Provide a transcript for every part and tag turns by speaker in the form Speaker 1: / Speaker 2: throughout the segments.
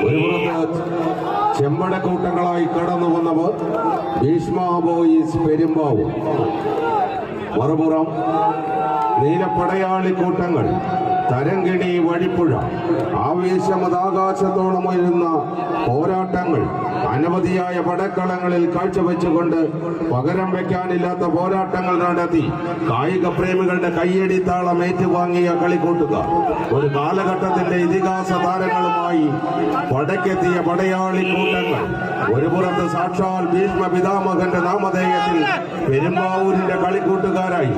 Speaker 1: ഒരു പുറത്ത് ചെമ്പടക്കൂട്ടങ്ങളായി കടന്നു വന്നവർ ഭീഷ്മ ബോയ്സ് പെരുമ്പാവൂർ, മറുപുറം നീലപ്പടയാളി കൂട്ടങ്ങൾ തരങ്കിണി വഴിപ്പുഴ. ആവേശമതാകാശത്തോളം ഉയരുന്ന പോരാട്ടങ്ങൾ അനവധിയായ പടക്കളങ്ങളിൽ കാഴ്ചവെച്ചുകൊണ്ട് പകരം വയ്ക്കാനില്ലാത്ത പോരാട്ടങ്ങൾ നടത്തി കായിക പ്രേമികളുടെ കയ്യടി താളം ഏറ്റുവാങ്ങിയ കളിക്കൂട്ടുകാർ ഒരു കാലഘട്ടത്തിന്റെ ഇതിഹാസ താരങ്ങളുമായി പടക്കെത്തിയ പടയാളി കൂട്ടങ്ങൾ. ഒരു പുറത്ത് സാക്ഷാൽ ഭീഷ്മ പിതാമഹന്റെ നാമധേയത്തിൽ പെരുമ്പാവൂരിന്റെ കളിക്കൂട്ടുകാരായി,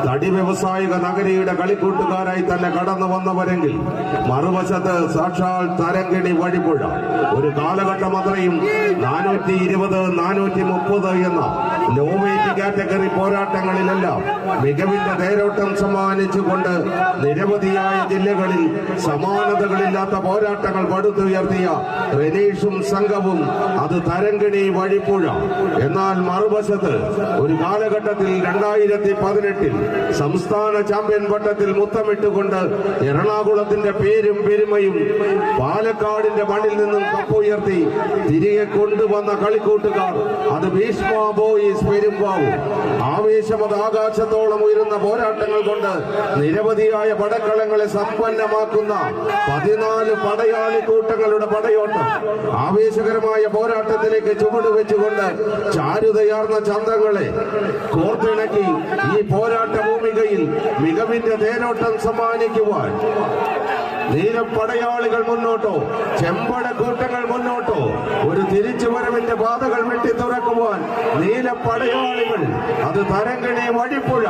Speaker 1: തടി വ്യവസായിക നഗരിയുടെ കളിക്കൂട്ടുകാരായി തന്നെ കടന്നു വന്നവരെങ്കിൽ മറുവശത്ത് സാക്ഷാൽ തരങ്കിണി വഴിപ്പുഴ. ഒരു കാലഘട്ടം അത്രയും 420, 430 എന്ന ലോ വെയ്റ്റ് കാറ്റഗറി പോരാട്ടങ്ങളിലെല്ലാം മികവിന്റെ തേരോട്ടം സമ്മാനിച്ചുകൊണ്ട് നിരവധിയായ ജില്ലകളിൽ സമാനതകളില്ലാത്ത പോരാട്ടങ്ങൾ പടുത്തുയർത്തിയ റെനീഷും സംഘവും അത് തരങ്കിണി വഴിപ്പുഴ. എന്നാൽ മറുവശത്ത് ഒരു കാലഘട്ടത്തിൽ 2018 സംസ്ഥാന ചാമ്പ്യൻ പട്ടത്തിൽ മുത്തമിട്ടുകൊണ്ട് എറണാകുളത്തിന്റെ പേരും പെരുമയും പാലക്കാടിന്റെ മണ്ണിൽ നിന്നും കപ്പുയർത്തി തിരികെ കൊണ്ടുവന്ന കളിക്കൂട്ടുകാർ അത് ഭീഷ്മ ബോയ്സ് പെരുമ്പാവൂർ. ആവേശമത് ആകാശത്തോളം ഉയരുന്ന പോരാട്ടങ്ങൾ കൊണ്ട് നിരവധിയായ പടക്കളങ്ങളെ സമ്പന്നമാക്കുന്ന 14 പടയാളി കൂട്ടങ്ങളുടെ പടയോട്ടം. ആവേശകരമായ പോരാട്ടത്തിലേക്ക് ചുവടുവെച്ചുകൊണ്ട് ചാരുതയാർന്ന ചന്തങ്ങളെ കോർത്തിണക്കി ഈ പോരാട്ട ഭൂമികയിൽ മികവിന്റെ തേരോട്ടം സമ്മാനിക്കുവാൻ നീലപ്പടയാളികൾ മുന്നോട്ടോ, ചെമ്പട കൂട്ടങ്ങൾ മുന്നോട്ടോ, ഒരു തിരിച്ചുവരവിന്റെ പാതകൾ വെട്ടി തുറക്കുവാൻ നീലപ്പടയാളികൾ അത് തരങ്കിണി വഴിപ്പുഴ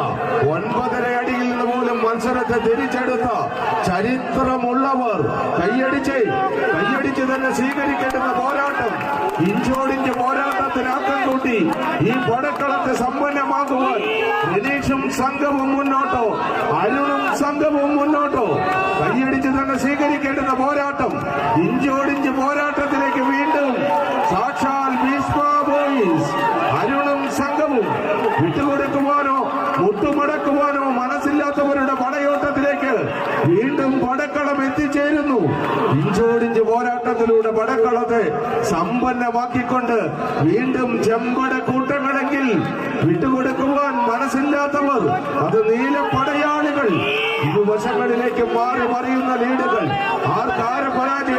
Speaker 1: 9.5 അടിയിൽ നിന്ന് പോലും മത്സരത്തെ തിരിച്ചെടുത്ത ചരിത്രമുള്ളവർ കൈയടിച്ച് തന്നെ സ്വീകരിക്കേണ്ടുന്ന പോരാട്ടം. ഇഞ്ചോടിഞ്ച് പോരാട്ടത്തിനാക്കം കൂട്ടി ഈ പടക്കളത്തെ സമ്പന്നമാക്കുവാൻ രനീഷും സംഘവും മുന്നോട്ടോ, അരുണും സംഘവും മുന്നോട്ടോ കൈയടിച്ച് തന്നെ സ്വീകരിക്കേണ്ടുന്ന പോരാട്ടം. ഇഞ്ചോടിഞ്ച് പോരാട്ടത്തിലേക്ക് വീണ്ടും സാക്ഷാൽ ഭീഷ്മ ബോയ്സ് അരുണും സംഘവും വിട്ടുകൊടുക്കുവാനോ മുട്ടുമടക്കുവാനോ മനസ്സില്ലാത്തവരുടെ പടയോട്ടത്തിലേക്ക് വീണ്ടും പടക്കളം എത്തിച്ചേരുന്നു. ഇഞ്ചോടിഞ്ച് പോരാട്ടത്തിലൂടെ പടക്കളത്തെ സമ്പന്നമാക്കിക്കൊണ്ട് വീണ്ടും ചെമ്പട കൂട്ടങ്ങളെങ്കിൽ വിട്ടുകൊടുക്കുവാൻ മനസ്സില്ലാത്തവർ അത് നീലപ്പടയാളികൾ. ഇരുവശങ്ങളിലേക്ക് മാറി മറിയുന്ന ലീഡുകൾ ആർക്കാര പരാജയം